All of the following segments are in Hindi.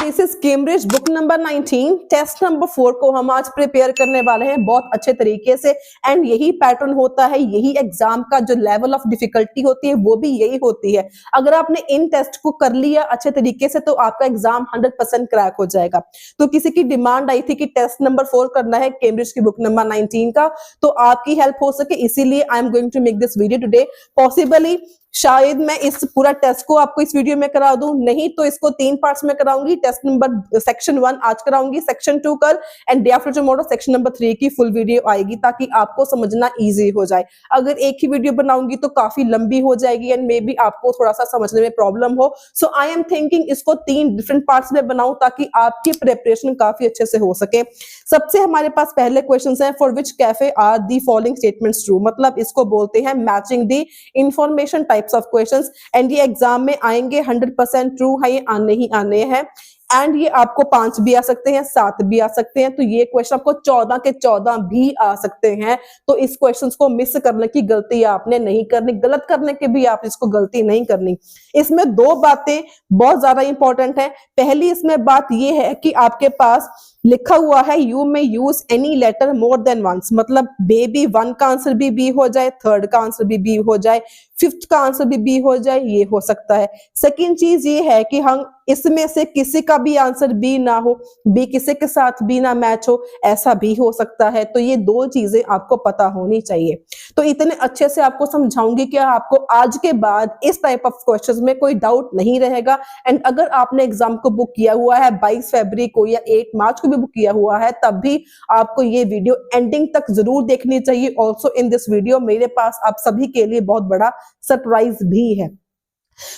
This is Cambridge book number 19 test number 4 को हम आज प्रिपेयर करने वाले हैं बहुत अच्छे तरीके से। एंड यही पैटर्न होता है, यही एग्जाम का जो लेवल ऑफ डिफिकल्टी होती है वो भी यही होती है। अगर आपने इन टेस्ट को कर लिया अच्छे तरीके से तो आपका एग्जाम 100% क्रैक हो जाएगा। तो किसी की डिमांड आई थी कि टेस्ट नंबर 4 करना है कैम्ब्रिज की बुक नंबर 19 का, तो आपकी हेल्प हो सके इसीलिए I am going to make this video today. Possibly शायद मैं इस पूरा टेस्ट को आपको इस वीडियो में करा दूं, नहीं तो इसको 3 पार्ट्स में कराऊंगी। टेस्ट नंबर सेक्शन 1 आज कराऊंगी, सेक्शन 2 कल, and day after tomorrow section number 3 की फुल वीडियो आएगी ताकि आपको समझना इजी हो जाए। अगर एक ही वीडियो बनाऊंगी तो काफी लंबी हो जाएगी एंड मे बी आपको थोड़ा सा समझने में प्रॉब्लम हो। सो आई एम थिंकिंग इसको 3 डिफरेंट पार्ट्स में बनाऊं ताकि आपकी प्रिपरेशन काफी अच्छे से हो सके। सबसे हमारे पास पहले क्वेश्चन है, for which cafe are the following statements true, मतलब इसको बोलते हैं matching the information types of questions. And ये एग्जाम में आएंगे 100% ट्रू है, ये आने ही आने हैं। एंड ये आपको 5 भी आ सकते हैं, 7 भी आ सकते हैं, तो ये क्वेश्चन आपको 14 के 14 भी आ सकते हैं। तो इस क्वेश्चंस को मिस करने की गलती आपने नहीं करनी, गलत करने की भी आप इसको गलती नहीं करनी। इसमें 2 बातें बहुत ज्यादा इंपॉर्टेंट है। पहली इसमें बात ये है कि आपके पास लिखा हुआ है you may use any letter more than once, मतलब बेबी 1 का आंसर भी बी हो जाए, 3rd का आंसर भी बी हो जाए, 5th का आंसर भी बी हो जाए, ये हो सकता है। सेकंड चीज ये है कि हम इसमें से किसी का भी आंसर बी ना हो, बी किसी के साथ बी ना मैच हो, ऐसा भी हो सकता है। तो ये 2 चीजें आपको पता होनी चाहिए। तो इतने अच्छे से आपको समझाऊंगी कि आपको आज के बाद इस टाइप ऑफ क्वेश्चंस में कोई डाउट नहीं रहेगा। एंड अगर आपने एग्जाम को बुक किया हुआ है 22 फरवरी को या 8 मार्च को भी बुक किया हुआ है, तब भी आपको ये वीडियो एंडिंग तक जरूर देखनी चाहिए। ऑल्सो इन दिस वीडियो मेरे पास आप सभी के लिए बहुत बड़ा सरप्राइज भी है।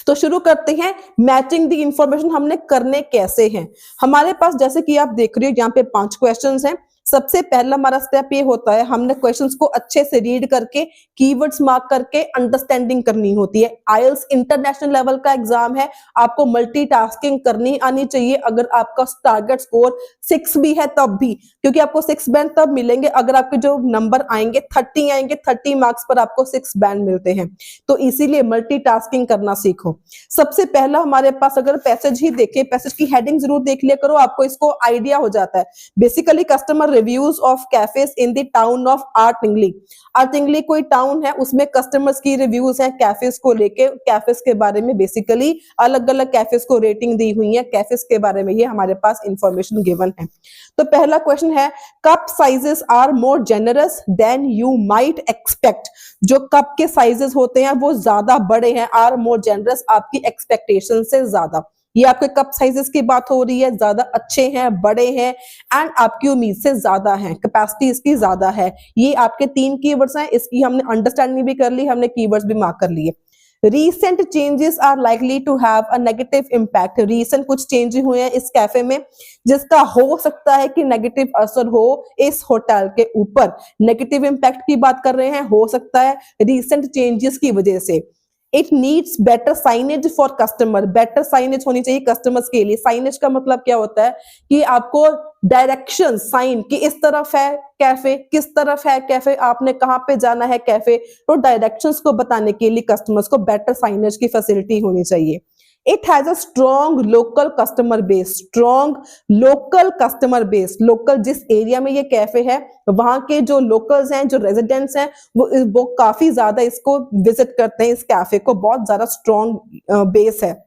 तो शुरू करते हैं। मैचिंग द इंफॉर्मेशन हमने करने कैसे हैं। हमारे पास जैसे कि आप देख रहे हो यहाँ पे 5 क्वेश्चंस हैं। सबसे पहला हमारा स्टेप ये होता है, हमने क्वेश्चंस को अच्छे से रीड करके कीवर्ड्स मार्क करके अंडरस्टैंडिंग करनी होती है। आईएलटीएस इंटरनेशनल लेवल का एग्जाम है, आपको मल्टीटास्किंग करनी आनी चाहिए। अगर आपका टारगेट स्कोर 6 भी है तब भी, क्योंकि आपको 6 बैंड तब मिलेंगे अगर आपके जो नंबर आएंगे 30 आएंगे, 30 मार्क्स पर आपको 6 बैंड मिलते हैं। तो इसीलिए मल्टीटास्किंग करना सीखो। सबसे पहला हमारे पास अगर पैसेज ही देखें, पैसेज की हेडिंग जरूर देख लिया करो, आपको इसको आइडिया हो जाता है। Basically customer reviews of cafes in the town of Ardingly. Ardingly कोई टाउन है, उसमें कस्टमर्स की रिव्यूज हैं कैफेज को लेके, कैफेज के बारे में बेसिकली अलग अलग कैफेज को रेटिंग दी हुई है, कैफेज के बारे में ये हमारे पास इंफॉर्मेशन गिवन है। तो पहला क्वेश्चन है, cup sizes are more generous than you might expect. जो कप के साइजेस होते हैं वो ज्यादा बड़े हैं, आर मोर जेनरस आपकी एक्सपेक्टेशन से ज्यादा। ये आपके कप साइजेस की बात हो रही है, ज्यादा अच्छे हैं, बड़े हैं एंड आपकी उम्मीद से ज्यादा है, कैपेसिटी इसकी ज्यादा है। ये आपके 3 कीवर्ड्स हैं, इसकी हमने अंडरस्टैंडिंग भी कर ली, हमने कीवर्ड्स भी मार्क कर लिए। Recent changes are likely to have a negative impact. Recent कुछ चेंज हुए हैं इस कैफे में जिसका हो सकता है कि नेगेटिव असर हो इस होटल के ऊपर। नेगेटिव इम्पैक्ट की बात कर रहे हैं, हो सकता है रिसेंट चेंजेस की वजह से। It needs better signage for customer. Better signage होनी चाहिए कस्टमर्स के लिए। साइनेज का मतलब क्या होता है कि आपको डायरेक्शन साइन कि इस तरफ है कैफे, किस तरफ है कैफे, आपने कहां पे जाना है कैफे, तो डायरेक्शंस को बताने के लिए कस्टमर्स को बेटर साइनेज की फैसिलिटी होनी चाहिए। It has a strong local customer base. Strong local customer base, local जिस एरिया में ये कैफे है वहां के जो लोकल्स हैं, जो रेजिडेंट्स हैं, वो काफी ज्यादा इसको विजिट करते हैं, इस कैफे को। बहुत ज्यादा स्ट्रॉन्ग बेस है।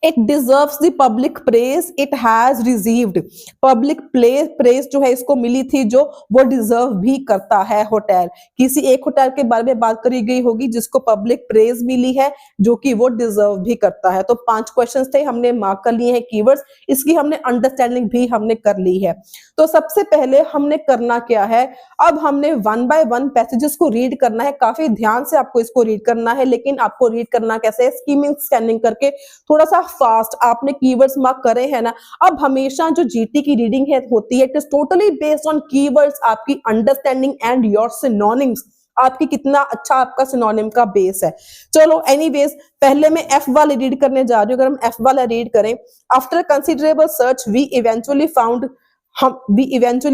It deserves the public praise it has received. Public praise जो है इसको मिली थी, जो वो डिजर्व भी करता है होटल। किसी एक होटल के बारे में बात करी गई होगी जिसको पब्लिक प्रेज मिली है, जो कि वो डिजर्व भी करता है। तो 5 क्वेश्चंस थे, हमने मार्क कर लिए हैं कीवर्ड्स, इसकी हमने अंडरस्टैंडिंग भी हमने कर ली है। तो सबसे पहले हमने करना क्या है, अब हमने 1 बाय 1 पैसेजेस को रीड करना है। काफी ध्यान से आपको इसको रीड करना है, लेकिन आपको रीड करना कैसे है, स्कीमिंग स्कैनिंग करके थोड़ा सा फास्ट। आपने कीवर्ड्स मार्क करे हैं ना, अब हमेशा जो जीटी की रीडिंग है होती है, it is totally based on keywords, आपकी अंडरस्टैंडिंग एंड योर सिनोनिम्स, आपकी कितना अच्छा आपका सिनोनिम का बेस है। चलो एनीवेज, पहले मैं एफ वाले रीड करने जा रही हूँ। अगर हम एफ वाला रीड करें, after considerable search we eventually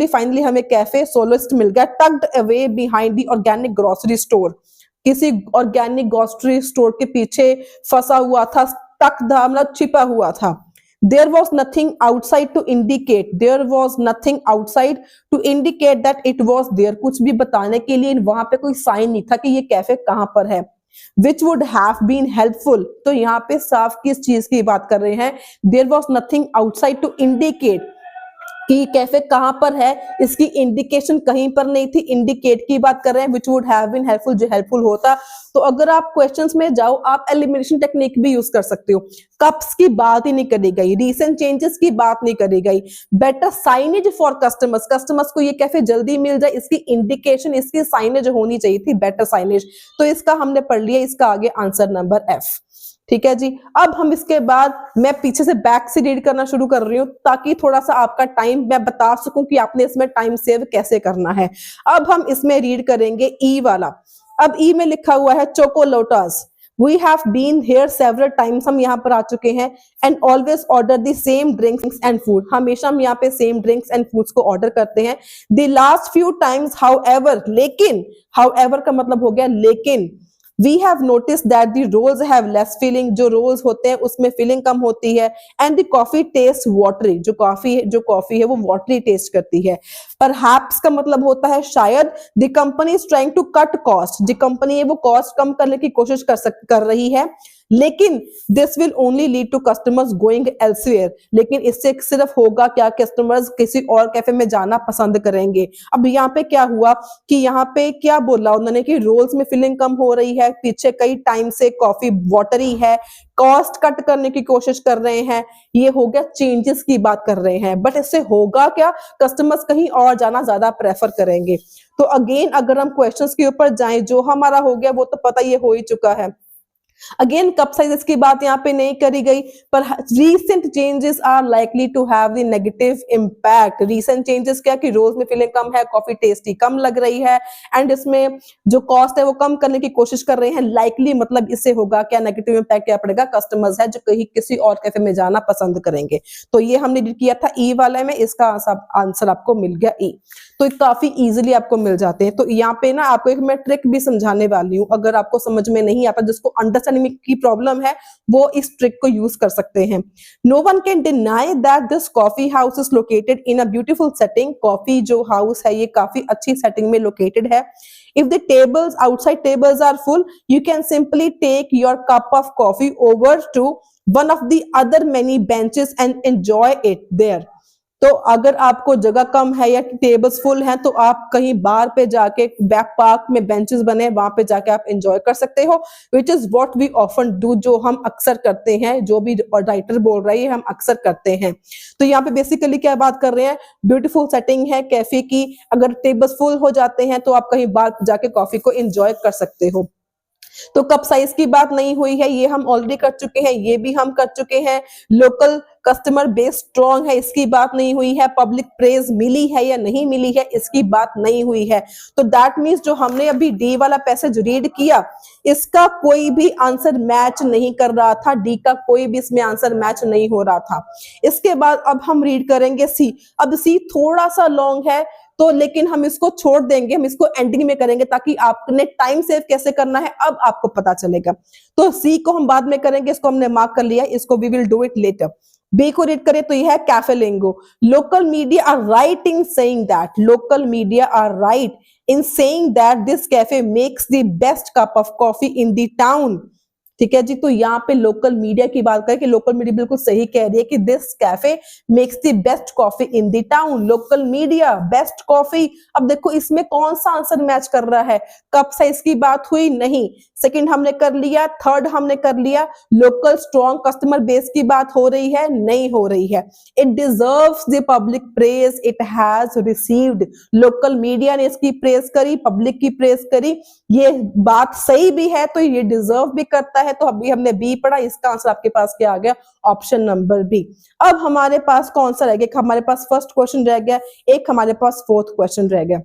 finally हमें कैफे सोलिस्ट मिल गया, tucked away behind the organic grocery store. किसी ऑर्गेनिक ग्रोसरी स्टोर के पीछे फंसा हुआ था, टक धा मतलब छिपा हुआ था। There was nothing outside to indicate, there was nothing outside to indicate that it was there, कुछ भी बताने के लिए वहां पे कोई साइन नहीं था कि ये कैफे कहां पर है। Which would have been helpful, तो यहाँ पे साफ किस चीज की बात कर रहे हैं, there was nothing outside to indicate कि कैफे कहां पर है, इसकी इंडिकेशन कहीं पर नहीं थी, इंडिकेट की बात कर रहे हैं, which would have been helpful, जो हेल्पफुल होता। तो अगर आप क्वेश्चंस में जाओ, आप एलिमिनेशन टेक्निक भी यूज कर सकते हो। कप्स की बात ही नहीं करी गई, रीसेंट चेंजेस की बात नहीं करी गई, better signage for customers, customers को ये कैफे जल्दी मिल जाए, इसकी इंडिकेशन, इसकी साइनेज होनी चाहिए थी, बेटर साइनेज। तो इसका हमने पढ़ लिया, इसका आगे आंसर नंबर एफ। ठीक है जी। अब हम इसके बाद मैं पीछे से बैक से रीड करना शुरू कर रही हूं ताकि थोड़ा सा आपका टाइम मैं बता सकूं कि आपने इसमें टाइम सेव कैसे करना है। अब हम इसमें रीड करेंगे ई वाला। अब ई में लिखा हुआ है चोकोलोटास। We have been here several times, हम यहाँ पर आ चुके हैं, and always order the same drinks and food, हमेशा हम यहाँ पे same drinks and foods को order करते हैं। The last few times, however, लेकिन, however का मतलब हो गया लेकिन, we have noticed that the rolls have less filling, जो rolls होते हैं उसमें filling कम होती है, and the coffee tastes watery, जो कॉफी है वो watery taste करती है। Perhaps का मतलब होता है शायद, the company is trying to cut cost, जो कंपनी है वो cost कम करने की कोशिश कर रही है, लेकिन this will only lead to customers going elsewhere, लेकिन इससे सिर्फ होगा क्या, कस्टमर्स किसी और कैफे में जाना पसंद करेंगे। अब यहाँ पे क्या हुआ कि यहाँ पे क्या बोला उन्होंने कि रोल्स में फिलिंग कम हो रही है, पीछे कई टाइम से कॉफी वाटरी है, कॉस्ट कट करने की कोशिश कर रहे हैं, ये हो गया चेंजेस की बात कर रहे हैं, बट इससे होगा क्या, कस्टमर्स कहीं और जाना ज्यादा प्रेफर करेंगे। तो अगेन अगर हम क्वेश्चंस के ऊपर जाएं, जो हमारा हो गया वो तो पता ये हो ही चुका है। अगेन कप साइजेस की बात यहाँ पे नहीं करी गई, पर recent changes are likely to have the negative impact. Recent changes क्या कि रोज में फिलिंग कम है, कॉफी टेस्टी कम लग रही है, एंड इसमें जो कॉस्ट है वो कम करने की कोशिश कर रहे हैं। लाइकली मतलब इससे होगा क्या, नेगेटिव इंपैक्ट क्या पड़ेगा, कस्टमर्स है जो कहीं किसी और कैफे में जाना पसंद करेंगे। तो ये हमने किया था ई वाले में, इसका आंसर आपको मिल गया ई। तो काफी इजीली आपको मिल जाते हैं। तो यहाँ पे ना आपको एक मैं ट्रिक भी समझाने वाली हूँ, अगर आपको समझ में नहीं आता, जिसको अंडरस्टैंडिंग की प्रॉब्लम है वो इस ट्रिक को यूज कर सकते हैं। No one can deny that this coffee house is located in a beautiful setting. Coffee जो हाउस है ये काफी अच्छी सेटिंग में लोकेटेड है। If the tables outside tables are full, you can simply take your cup of coffee over to one of the other many benches and enjoy it there. तो अगर आपको जगह कम है या टेबल्स फुल हैं तो आप कहीं बाहर पे जाके, बैक पार्क में बेंचेस बने वहां पे जाके आप एंजॉय कर सकते हो, which is what we often do, जो हम अक्सर करते हैं, जो भी राइटर बोल रही है हम अक्सर करते हैं। तो यहाँ पे बेसिकली क्या बात कर रहे हैं, ब्यूटीफुल सेटिंग है कैफे की, अगर टेबल्स फुल हो जाते हैं तो आप कहीं बाहर जाके कॉफी को एंजॉय कर सकते हो। तो कप साइज की बात नहीं हुई है, ये हम ऑलरेडी कर चुके हैं, ये भी हम कर चुके हैं। लोकल कस्टमर बेस स्ट्रॉन्ग है, इसकी बात नहीं हुई है। पब्लिक प्रेज मिली है या नहीं मिली है, इसकी बात नहीं हुई है। तो दैट मीन्स जो हमने अभी डी वाला पैसेज रीड किया, इसका कोई भी आंसर मैच नहीं कर रहा था, डी का कोई भी इसमें आंसर मैच नहीं हो रहा था। इसके बाद अब हम रीड करेंगे सी। अब सी थोड़ा सा लॉन्ग है तो लेकिन हम इसको छोड़ देंगे, हम इसको एंडिंग में करेंगे ताकि आपने टाइम सेव कैसे करना है अब आपको पता चलेगा। तो सी को हम बाद में करेंगे, इसको हमने मार्क कर लिया, इसको we will do it later. B को रीड करें तो यह है cafe Lingo. Local media are right in saying that, local media are right in saying that this cafe makes the best cup of coffee in the town. ठीक है जी। तो यहाँ पे लोकल मीडिया की बात करें कि लोकल मीडिया बिल्कुल सही कह रही है कि this cafe makes the best coffee in the town. Local media best coffee. अब देखो इसमें कौन सा आंसर मैच कर रहा है, कप साइज की बात हुई नहीं, सेकंड हमने कर लिया, थर्ड हमने कर लिया, लोकल स्ट्रॉन्ग कस्टमर बेस की बात हो रही है, नहीं हो रही है। It deserves the public praise it has received. Local media ने इसकी प्रेज करी, पब्लिक की प्रेज करी, ये बात सही भी है तो ये डिजर्व भी करता है। तो अभी हमने बी पढ़ा, इसका आंसर आपके पास क्या आ गया, ऑप्शन नंबर बी। अब हमारे पास कौन सा रह गया, हमारे पास फर्स्ट क्वेश्चन रह गया, एक हमारे पास फोर्थ क्वेश्चन रह गया।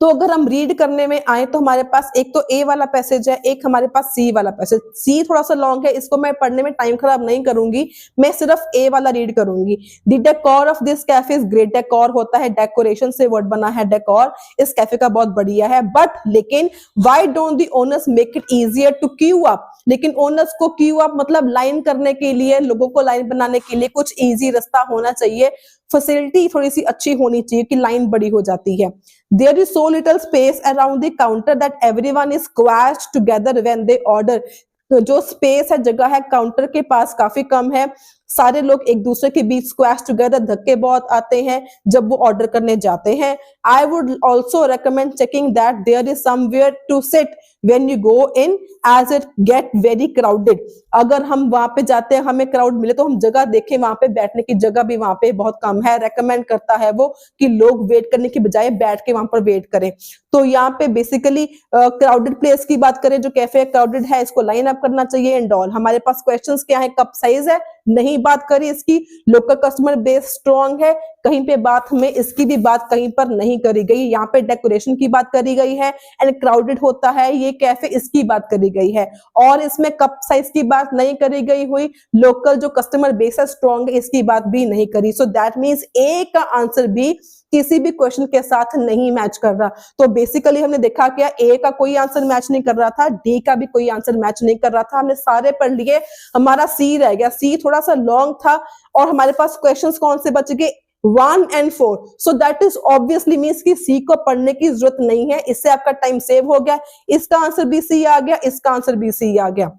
तो अगर हम रीड करने में आए तो हमारे पास एक तो ए वाला पैसेज है, एक हमारे पास सी वाला पैसेज। सी थोड़ा सा लॉन्ग है, इसको मैं पढ़ने में टाइम खराब नहीं करूंगी, मैं सिर्फ ए वाला रीड करूंगी। The decor of this cafe is great. Decor होता है डेकोरेशन से वर्ड बना है डेकोर, इस कैफे का बहुत बढ़िया है। बट लेकिन why don't the owners make it easier to queue up. लेकिन ओनर्स को क्यू अप मतलब लाइन करने के लिए, लोगों को लाइन बनाने के लिए कुछ इजी रास्ता होना चाहिए, फैसिलिटी थोड़ी सी अच्छी होनी चाहिए कि लाइन बड़ी हो जाती है। There is so little space around the counter that everyone is squashed together when they order. जो स्पेस है, जगह है काउंटर के पास काफी कम है, सारे लोग एक दूसरे के बीच स्क्वैश टुगेदर, धक्के बहुत आते हैं जब वो ऑर्डर करने जाते हैं। I would also recommend checking that there is somewhere to sit when you go in as it get very crowded। अगर हम वहां पे जाते हैं, हमें क्राउड मिले तो हम जगह देखें, वहां पे बैठने की जगह भी वहां पे बहुत कम है। रेकमेंड करता है वो कि लोग वेट करने की बजाय बैठ के वहां पर वेट करें। तो यहाँ पे बेसिकली क्राउडेड प्लेस की बात करें, जो कैफे क्राउडेड है, इसको लाइन अप करना चाहिए एंड ऑल। हमारे पास क्वेश्चंस क्या है, कप साइज है, नहीं बात करी इसकी। लोकल कस्टमर बेस स्ट्रॉन्ग है, कहीं पे बात हमें इसकी भी बात कहीं पर नहीं करी गई। यहाँ पे डेकोरेशन की बात करी गई है एंड क्राउडेड होता है ये कैफे, इसकी बात करी गई है। और इसमें कप साइज की बात नहीं करी गई हुई। लोकल जो कस्टमर बेस है स्ट्रॉन्ग है, इसकी बात भी नहीं करी। सो दैट मीन्स ए का आंसर भी किसी भी क्वेश्चन के साथ नहीं मैच कर रहा। तो बेसिकली हमने देखा क्या, ए का कोई आंसर मैच नहीं कर रहा था, डी का भी कोई आंसर मैच नहीं कर रहा था, हमने सारे पढ़ लिए, हमारा सी रह गया। सी थोड़ा सा लॉन्ग था और हमारे पास क्वेश्चंस कौन से बच गए, 1 and 4। So that is obviously means कि सी को पढ़ने की जरूरत नहीं है, इससे आपका टाइम सेव हो गया। इसका आंसर भी सी आ गया, इसका आंसर भी सी आ गया।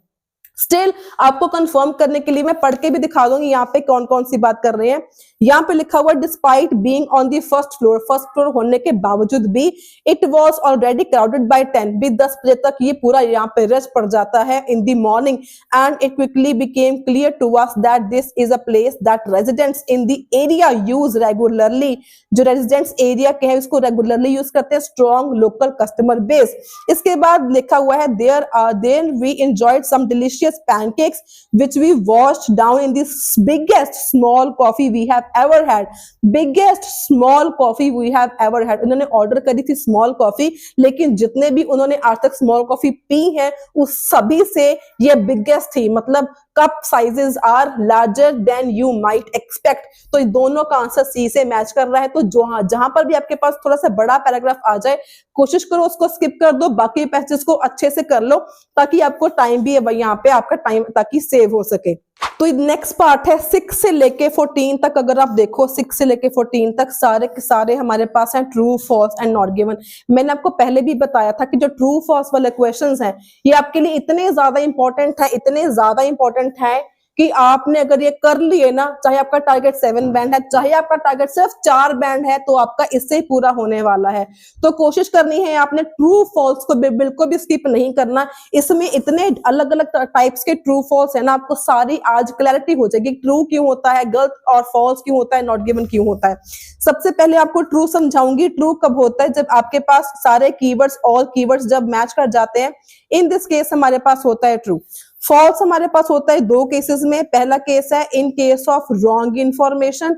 स्टिल आपको कंफर्म करने के लिए मैं पढ़ के भी दिखा दूंगी यहाँ पे कौन कौन सी बात कर रहे हैं। यहाँ पे लिखा हुआ despite being on the first floor होने के बावजूद भी it was already crowded bye 10। भी 10 बजे तक ये पूरा यहाँ पे रश पड़ जाता है in the morning and it quickly became clear to us that this is a place that residents in the area use regularly. जो रेजिडेंट्स एरिया के हैं उसको रेगुलरली यूज करते हैं, स्ट्रॉन्ग लोकल कस्टमर बेस। इसके बाद लिखा हुआ है there we enjoyed some delicious pancakes which we washed down in this biggest small coffee we have ever had। biggest small coffee we have ever had। उन्होंने ऑर्डर करी थी स्मॉल कॉफी, लेकिन जितने भी उन्होंने आज तक स्मॉल कॉफी पी है उस सभी से ये बिगेस्ट थी। मतलब cup sizes are larger than you might expect. तो दोनों का आंसर सी से मैच कर रहा है। तो जहां पर भी आपके पास थोड़ा सा बड़ा पैराग्राफ आ जाए, कोशिश करो उसको स्किप कर दो, बाकी पैसेज को अच्छे से कर लो ताकि आपको टाइम भी है यहाँ पे आपका टाइम ताकि सेव हो सके। तो नेक्स्ट पार्ट है 6 से लेके 14 तक। अगर आप देखो 6 से लेके 14 तक सारे के सारे हमारे पास हैं true, false and not given. मैंने आपको पहले भी बताया था कि जो ट्रू फॉल्स वाले क्वेश्चंस हैं ये आपके लिए इतने ज्यादा इंपॉर्टेंट है, इतने ज्यादा इंपॉर्टेंट है कि आपने अगर ये कर लिए ना, चाहे आपका टारगेट 7 बैंड है, चाहे आपका टारगेट सिर्फ 4 बैंड है, तो आपका इससे ही पूरा होने वाला है। तो कोशिश करनी है आपने ट्रू फॉल्स को बिल्कुल भी स्किप नहीं करना। इसमें इतने अलग अलग टाइप्स के ट्रू फॉल्स है ना, आपको सारी आज क्लैरिटी हो जाएगी। ट्रू क्यों होता है, गलत और फॉल्स क्यों होता है, नॉट गिवन क्यों होता है। सबसे पहले आपको ट्रू समझाऊंगी। ट्रू कब होता है, जब आपके पास सारे कीवर्ड्स, ऑल कीवर्ड्स जब मैच कर जाते हैं। इन दिस केस हमारे पास होता है ट्रू। फॉल्स हमारे पास होता है 2 केसेस में। पहला केस है in case of wrong information,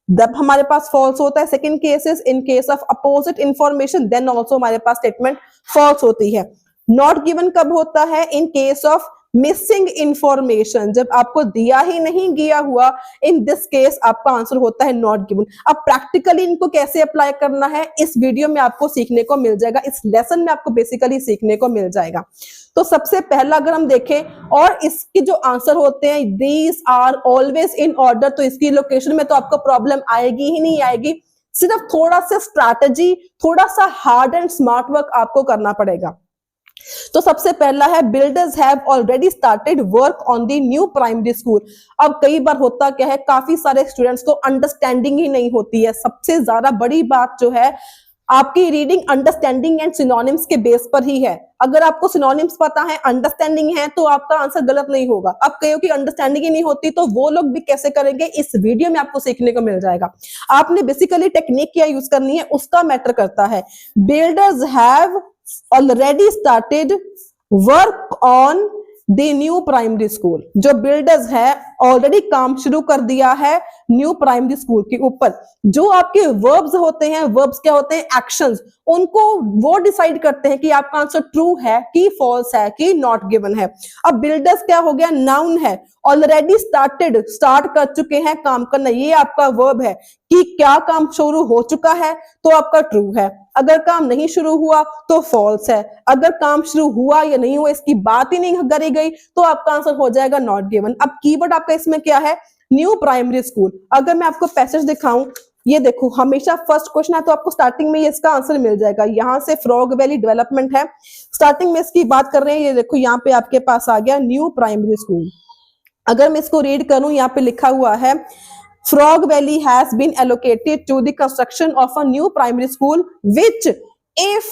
जब हमारे पास फॉल्स होता है। Second case is in case of opposite information, then also हमारे पास स्टेटमेंट फॉल्स होती है। नॉट गिवन कब होता है, in case of missing information, जब आपको दिया ही नहीं गया हुआ, इन दिस केस आपका आंसर होता है नॉट गिवन। अब प्रैक्टिकली इनको कैसे अप्लाई करना है इस वीडियो में आपको सीखने को मिल जाएगा, इस लेसन में आपको बेसिकली सीखने को मिल जाएगा। तो सबसे पहला अगर हम देखें और इसके जो आंसर होते हैं these are always in order, तो इसकी लोकेशन में तो आपको प्रॉब्लम आएगी ही नहीं आएगी। सिर्फ थोड़ा सा स्ट्रैटेजी, थोड़ा सा हार्ड एंड स्मार्ट वर्क आपको करना पड़ेगा। तो सबसे पहला है builders have already started work on the new primary school. अब कई बार होता क्या है, काफी सारे स्टूडेंट्स को अंडरस्टैंडिंग ही नहीं होती है। सबसे ज्यादा बड़ी बात जो है आपकी रीडिंग अंडरस्टैंडिंग एंड सिनोनिम्स के बेस पर ही है। अगर आपको सिनोनिम्स पता है, अंडरस्टैंडिंग है, तो आपका आंसर गलत नहीं होगा। अब कईयों की अंडरस्टैंडिंग ही नहीं होती, तो वो लोग भी कैसे करेंगे, इस वीडियो में आपको सीखने को मिल जाएगा। आपने बेसिकली टेक्निक क्या यूज करनी है उसका मैटर करता है। Builders have already started work on the new primary school. जो बिल्डर्स है ऑलरेडी काम शुरू कर दिया है न्यू प्राइमरी स्कूल के ऊपर। जो आपके वर्ब्स होते हैं, वर्ब्स क्या होते हैं, एक्शंस, उनको वो डिसाइड करते हैं कि आपका आंसर ट्रू है कि फॉल्स है कि नॉट गिवन है। अब बिल्डर्स क्या हो गया, नाउन है, ऑलरेडी स्टार्टेड, स्टार्ट कर चुके हैं काम करना, ये आपका वर्ब है कि क्या काम शुरू हो चुका है तो आपका ट्रू है, अगर काम नहीं शुरू हुआ तो फॉल्स है, अगर काम शुरू हुआ या नहीं हुआ इसकी बात ही नहीं करी गई तो आपका आंसर हो जाएगा नॉट गिवन। अब कीवर्ड आपका इसमें क्या है, न्यू प्राइमरी स्कूल। अगर मैं आपको पैसेज दिखाऊं, ये देखो, हमेशा फर्स्ट क्वेश्चन है तो आपको स्टार्टिंग में इसका आंसर मिल जाएगा। यहां से फ्रॉग वैली डेवलपमेंट है, स्टार्टिंग में इसकी बात कर रहे हैं, ये देखो यहाँ पे आपके पास आ गया न्यू प्राइमरी स्कूल। अगर मैं इसको रीड करूं, यहाँ पे लिखा हुआ है Frog Valley has been allocated to the construction of a new primary school which if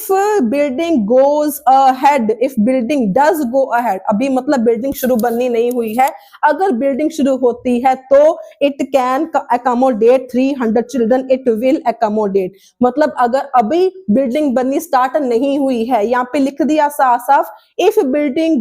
building goes ahead, if building does go ahead, अभी मतलब बिल्डिंग शुरू बननी नहीं हुई है, अगर बिल्डिंग शुरू होती है तो it can accommodate 300 children, it will accommodate, मतलब अगर अभी बिल्डिंग बननी स्टार्ट नहीं हुई है, यहाँ पे लिख दिया साफ साफ if building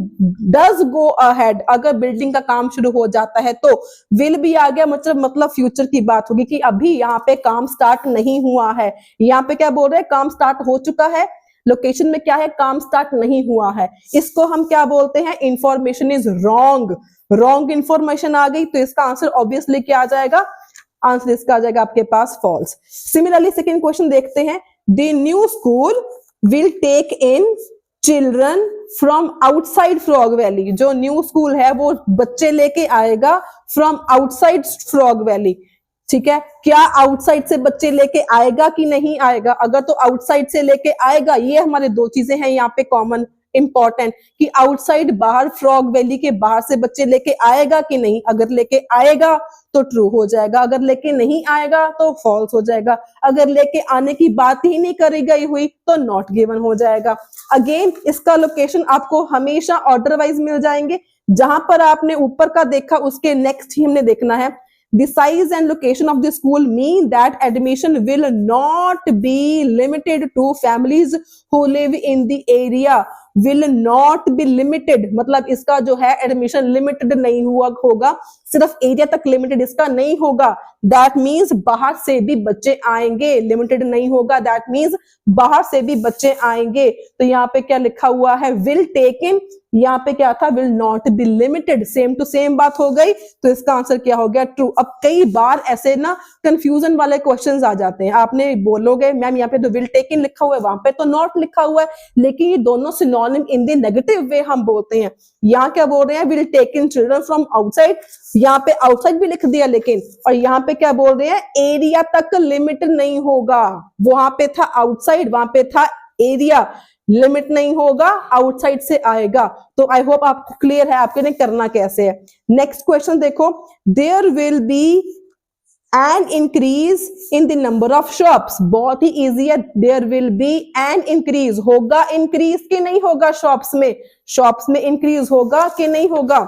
does go ahead, अगर बिल्डिंग का काम शुरू हो जाता है तो will भी आ गया, मतलब फ्यूचर की बात होगी कि अभी यहाँ पे काम स्टार्ट नहीं हुआ है। यहाँ पे क्या बोल रहे हैं, काम स्टार्ट हो चुका है, लोकेशन में क्या है, काम स्टार्ट नहीं हुआ है, इसको हम क्या बोलते हैं, information is wrong, wrong information आ गई तो इसका आंसर ऑब्वियसली क्या आ जाएगा, आंसर इसका आ जाएगा आपके पास फॉल्स। सिमिलरली सेकंड क्वेश्चन देखते हैं, the new school will take in children from outside frog valley, जो न्यू स्कूल है वो बच्चे लेके आएगा फ्रॉम आउटसाइड फ्रॉग वैली, ठीक है, क्या आउटसाइड से बच्चे लेके आएगा कि नहीं आएगा, अगर तो आउटसाइड से लेके आएगा, ये हमारे दो चीजें हैं यहाँ पे कॉमन इंपॉर्टेंट कि आउटसाइड बाहर फ्रॉग वैली के बाहर से बच्चे लेके आएगा कि नहीं, अगर लेके आएगा तो ट्रू हो जाएगा, अगर लेके नहीं आएगा तो फॉल्स हो जाएगा, अगर लेके आने की बात ही नहीं करी गई हुई तो नॉट गिवन हो जाएगा। अगेन इसका लोकेशन आपको हमेशा ऑर्डर वाइज मिल जाएंगे, जहां पर आपने ऊपर का देखा उसके नेक्स्ट ही हमने देखना है। The size and location of the school mean that admission will not be limited to families who live in the area, will not be limited, मतलब इसका जो है एडमिशन लिमिटेड नहीं हुआ होगा, सिर्फ एरिया तक लिमिटेड इसका नहीं होगा, दैट मीन्स बाहर से भी बच्चे आएंगे, लिमिटेड नहीं होगा, दैट मीन्स बाहर से भी बच्चे आएंगे। तो यहाँ पे क्या लिखा हुआ है, विल टेक इन, यहाँ पे क्या था, will not be limited, same to same बात हो गई, तो इसका आंसर क्या हो गया, ट्रू। अब कई बार ऐसे ना कंफ्यूजन वाले क्वेश्चंस आ जाते हैं, आपने बोलोगे मैम यहाँ पे तो विल टेक इन लिखा हुआ है, वहां पे तो नॉट लिखा हुआ है, लेकिन ये दोनों synonym in the negative way हम बोलते हैं। यहाँ क्या बोल रहे हैं, will take in children from outside, यहाँ पे आउटसाइड भी लिख दिया लेकिन, और यहाँ पे क्या बोल रहे हैं, एरिया तक लिमिट नहीं होगा, वहां पे था आउटसाइड, वहां पे था एरिया, लिमिट नहीं होगा, आउटसाइड से आएगा। तो आई होप आपको क्लियर है आपके ने करना कैसे है। नेक्स्ट क्वेश्चन देखो, there will be an increase in the number of shops, बहुत ही इजी है, there will be an increase, होगा इंक्रीज कि नहीं होगा, शॉप्स में इंक्रीज होगा कि नहीं होगा।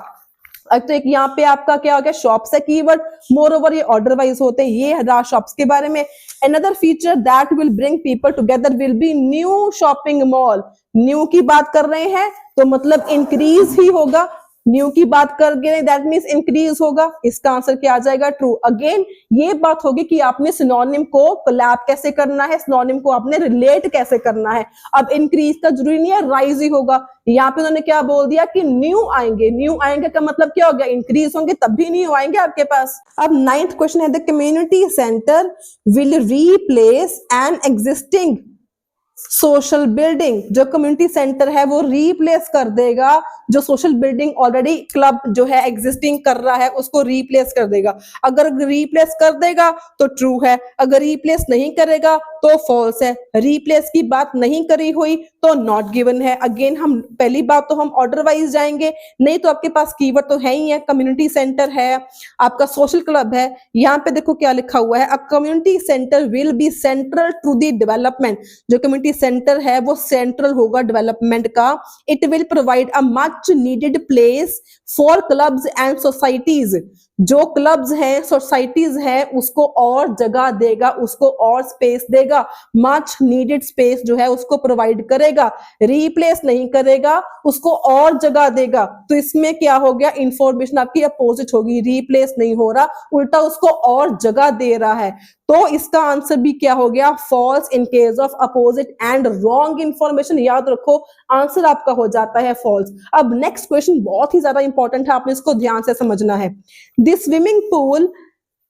तो एक यहाँ पे आपका क्या हो गया, शॉप्स है कीवर्ड, मोर ओवर ये ऑर्डर वाइज होते हैं, ये रहा शॉप्स के बारे में। Another feature that will bring people together will be new shopping mall, new की बात कर रहे हैं तो मतलब इंक्रीज ही होगा, न्यू की बात कर गए दैट मींस इंक्रीज होगा, इसका आंसर क्या आ जाएगा, ट्रू। अगेन ये बात होगी कि आपने सिनोनिम को कोलैब कैसे करना है, सिनोनिम को आपने रिलेट कैसे करना है। अब इंक्रीज का जरूरी नहीं है राइज ही होगा, यहाँ पे उन्होंने क्या बोल दिया कि न्यू आएंगे, न्यू आएंगे का मतलब क्या हो गया, इंक्रीज होंगे तब भी न्यू आएंगे आपके पास। अब 9th क्वेश्चन है, the community centre will replace an existing social building, जो कम्युनिटी सेंटर है वो रिप्लेस कर देगा जो सोशल बिल्डिंग ऑलरेडी क्लब जो है एग्जिस्टिंग कर रहा है उसको रिप्लेस कर देगा। अगर रिप्लेस कर देगा तो ट्रू है, अगर रिप्लेस नहीं करेगा तो फॉल्स है, रिप्लेस की बात नहीं करी हुई तो नॉट गिवन है। अगेन हम पहली बात तो हम ऑर्डर वाइज जाएंगे, नहीं तो आपके पास कीवर्ड तो है ही है, कम्युनिटी सेंटर है, आपका सोशल क्लब है। यहाँ पे देखो क्या लिखा हुआ है, a community centre will be central to the development, जो कम्युनिटी सेंटर है वो सेंट्रल होगा डेवलपमेंट का। It will provide a much needed place for clubs and societies, जो क्लब्स हैं, सोसाइटीज हैं, उसको और जगह देगा, उसको और स्पेस देगा, मच नीडेड स्पेस जो है उसको प्रोवाइड करेगा, रिप्लेस नहीं करेगा, उसको और जगह देगा। तो इसमें क्या हो गया, इंफॉर्मेशन आपकी अपोजिट होगी, रिप्लेस नहीं हो रहा, उल्टा उसको और जगह दे रहा है। तो इसका आंसर भी क्या हो गया, falls in case of opposite and wrong information. याद रखो आंसर आपका हो जाता है फॉल्स। अब नेक्स्ट क्वेश्चन बहुत ही ज्यादा इंपॉर्टेंट है, आपने इसको ध्यान से समझना है। The swimming pool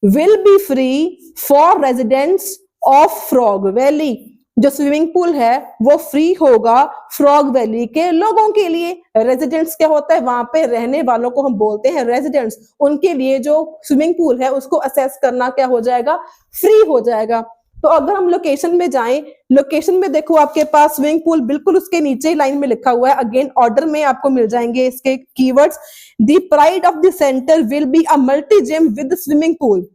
will be free for residents of frog valley. जो स्विमिंग पूल है वो फ्री होगा फ्रॉग वैली के लोगों के लिए। रेजिडेंट्स क्या होता है, वहां पे रहने वालों को हम बोलते हैं रेजिडेंट्स। उनके लिए जो स्विमिंग पूल है उसको असेस करना क्या हो जाएगा, फ्री हो जाएगा। तो अगर हम लोकेशन में जाएं, लोकेशन में देखो आपके पास स्विमिंग पूल बिल्कुल उसके नीचे ही लाइन में लिखा हुआ है। अगेन ऑर्डर में आपको मिल जाएंगे इसके keywords. The pride of the centre will be a multi gym with swimming pool,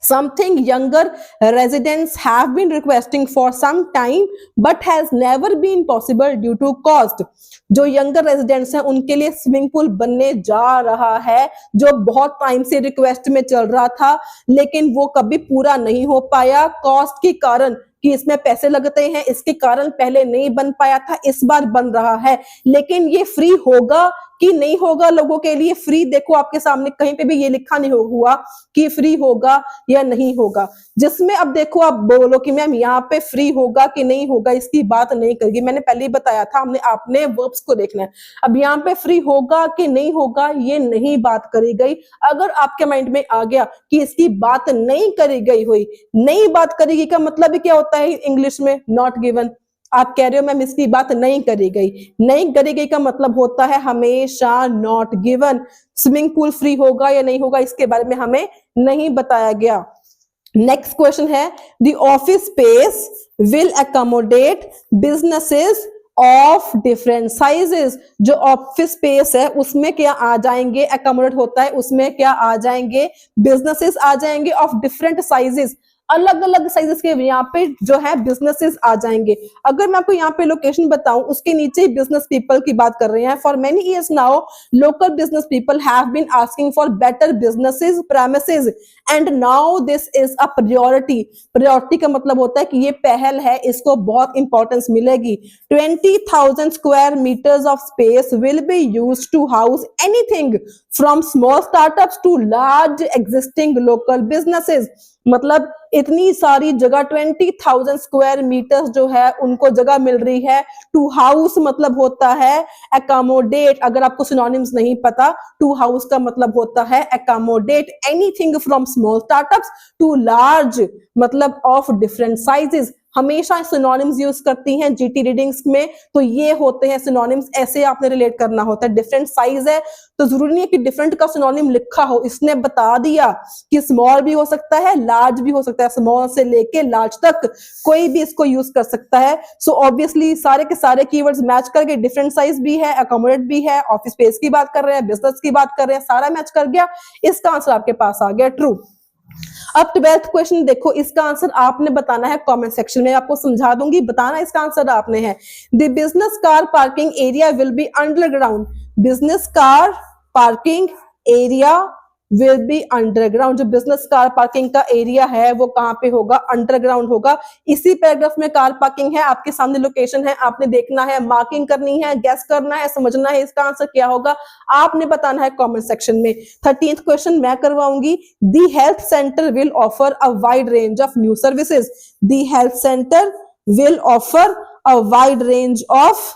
something younger residents have been requesting for some time but has never been possible due to cost। जो यंगर रेजिडेंट्स हैं उनके लिए स्विमिंग पूल बनने जा रहा है, जो बहुत टाइम से रिक्वेस्ट में चल रहा था लेकिन वो कभी पूरा नहीं हो पाया कॉस्ट के कारण, कि इसमें पैसे लगते हैं, इसके कारण पहले नहीं बन पाया था, इस बार बन रहा है। लेकिन ये फ्री होगा कि नहीं होगा लोगों के लिए फ्री, देखो आपके सामने कहीं पे भी ये लिखा नहीं हुआ कि फ्री होगा या नहीं होगा। जिसमें अब देखो आप बोलो कि मैम यहाँ पे फ्री होगा कि नहीं होगा, इसकी बात नहीं करेगी। मैंने पहले ही बताया था, हमने आपने वर्ब्स को देखना है। अब यहाँ पे फ्री होगा कि नहीं होगा ये नहीं बात करी गई। अगर आपके माइंड में आ गया कि इसकी बात नहीं करी गई हुई, नहीं बात करेगी का मतलब क्या होता है इंग्लिश में, नॉट गिवन। आप कह रहे हो मैम इसकी बात नहीं करी गई, नहीं करी गई का मतलब होता है हमेशा not given. Swimming pool free होगा या नहीं होगा इसके बारे में हमें नहीं बताया गया। नेक्स्ट क्वेश्चन है, the office space will accommodate businesses of different sizes. जो ऑफिस स्पेस है उसमें क्या आ जाएंगे, अकोमोडेट होता है उसमें क्या आ जाएंगे, बिजनेसेस आ जाएंगे ऑफ डिफरेंट साइजेस, अलग अलग साइजेस के यहाँ पे जो है बिजनेसेस आ जाएंगे। अगर मैं आपको यहाँ पे लोकेशन बताऊं, उसके नीचे ही बिजनेस पीपल की बात कर रहे हैं। For many years now local business people have been asking for better business premises and now this is a priority. Priority का मतलब होता है कि ये पहल है, इसको बहुत इंपॉर्टेंस मिलेगी। 20,000 square metres of space will be used to house anything from small startups to large existing local businesses. मतलब इतनी सारी जगह 20,000 स्क्वायर मीटर्स जो है उनको जगह मिल रही है। टू हाउस मतलब होता है अकोमोडेट। अगर आपको सिनोनिम्स नहीं पता, टू हाउस का मतलब होता है accommodate anything from small startups to large मतलब ऑफ डिफरेंट साइजेस। हमेशा सिनोनिम्स यूज करती हैं जीटी रीडिंग्स में, तो ये होते हैं सिनोनिम्स, ऐसे आपने रिलेट करना होता है। डिफरेंट साइज है तो जरूरी नहीं है कि डिफरेंट का सिनोनिम लिखा हो, इसने बता दिया कि स्मॉल भी हो सकता है लार्ज भी हो सकता है, स्मॉल से लेके लार्ज तक कोई भी इसको यूज कर सकता है। सो ऑब्वियसली सारे के सारे कीवर्ड्स मैच करके, डिफरेंट साइज भी है, अकोमोडेट भी है, ऑफिस स्पेस की बात कर रहे हैं, बिजनेस की बात कर रहे हैं, सारा मैच कर गया। इसका आंसर आपके पास आ गया ट्रू। अब 12th क्वेश्चन देखो, इसका आंसर आपने बताना है कमेंट सेक्शन में, आपको समझा दूंगी, बताना इसका आंसर आपने है। The business car parking area will be underground. Business car parking area will be underground. जो बिजनेस कार पार्किंग का एरिया है वो कहां पे होगा, अंडरग्राउंड होगा। इसी पैराग्राफ में कार पार्किंग है, आपके सामने लोकेशन है, आपने देखना है, मार्किंग करनी है, गेस करना है, समझना है इसका आंसर क्या होगा, आपने बताना है कमेंट सेक्शन में। 13th क्वेश्चन मैं करवाऊंगी। The health centre will offer a wide range of new services. The health centre will offer a wide range of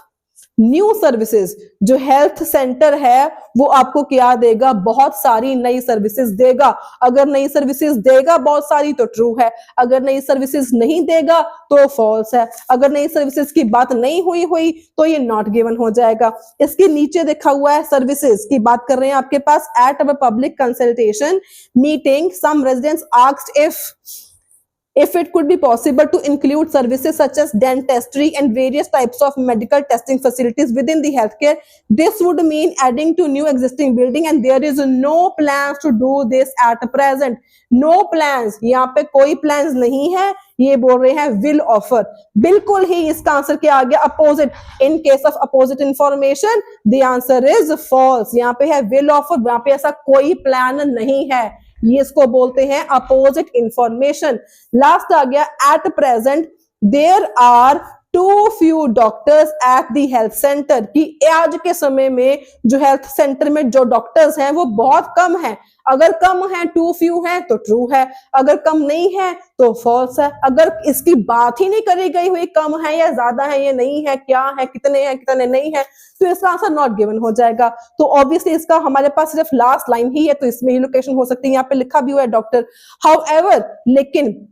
new services. जो हेल्थ सेंटर है वो आपको क्या देगा, बहुत सारी नई सर्विसेज देगा। अगर नई सर्विसेज देगा बहुत सारी तो ट्रू है, अगर नई सर्विसेज नहीं देगा तो फॉल्स है। अगर नई सर्विसेज की बात नहीं हुई तो ये नॉट गिवन हो जाएगा। इसके नीचे देखा हुआ है सर्विसेज की बात कर रहे हैं आपके पास। At a public consultation meeting some residents asked if if it could be possible to include services such as dentistry and various types of medical testing facilities within the healthcare, this would mean adding to new existing building, and there is no plans to do this at present. No plans, यहाँ पे कोई plans नहीं है, ये बोल रहे हैं will offer। बिल्कुल ही इसका आंसर क्या आ गया, opposite. In case of opposite information the answer is false. यहाँ पे है will offer, यहाँ पे ऐसा कोई प्लान नहीं है, ये इसको बोलते हैं अपोजिट इंफॉर्मेशन। लास्ट आ गया at present there are too few doctors at the health centre, कि आज के समय में जो हेल्थ सेंटर में जो डॉक्टर्स हैं वो बहुत कम हैं। अगर कम है, टू फ्यू है तो ट्रू है, अगर कम नहीं है तो फॉल्स है। अगर इसकी बात ही नहीं करी गई हुई कम है या ज्यादा है, ये नहीं है, क्या है, कितने नहीं है, तो इसका आंसर नॉट गिवन हो जाएगा। तो ऑब्वियसली इसका हमारे पास सिर्फ लास्ट लाइन ही है, तो इसमें ही लोकेशन हो सकती है। यहाँ पे लिखा भी हुआ है डॉक्टर, हाउएवर, लेकिन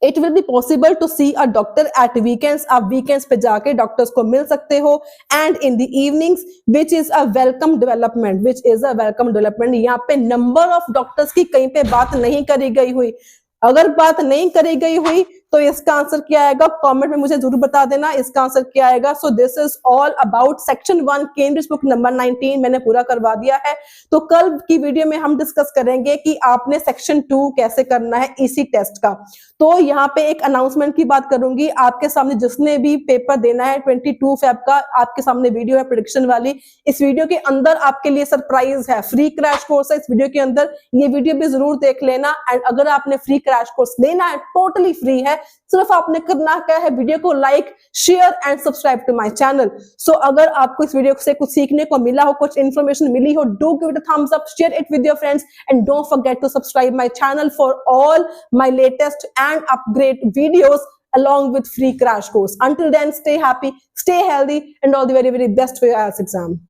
it will be possible to see a doctor at weekends, आप वीकेंड्स पे जाके डॉक्टर्स को मिल सकते हो, and in the evenings which is a welcome development, यहाँ पे नंबर ऑफ डॉक्टर्स की कहीं पे बात नहीं करी गई हुई। अगर बात नहीं करी गई हुई तो इसका आंसर क्या आएगा, कमेंट में मुझे जरूर बता देना इसका आंसर क्या आएगा। So this is all about section 1 Cambridge book number 19, मैंने पूरा करवा दिया है। तो कल की वीडियो में हम डिस्कस करेंगे कि आपने सेक्शन 2 कैसे करना है इसी टेस्ट का। तो यहाँ पे एक अनाउंसमेंट की बात करूंगी, आपके सामने जिसने भी पेपर देना है 22 फेब का, आपके सामने वीडियो है प्रेडिक्शन वाली। इस वीडियो के अंदर आपके लिए सरप्राइज है, फ्री क्रैश कोर्स है इस वीडियो के अंदर, ये वीडियो भी जरूर देख लेना। एंड अगर आपने फ्री क्रैश कोर्स लेना है, टोटली फ्री है, सिर्फ आपने करना क्या है, वीडियो को like, share and subscribe to my channel. So अगर आपको इस वीडियो से कुछ सीखने को मिला हो, कुछ इन्फॉर्मेशन मिली हो, do give it a thumbs up, share it with your friends and don't forget to subscribe my channel for all my latest and upgrade videos along with free crash course. Until then, stay happy, stay healthy, and all the very, very best for your IELTS exam.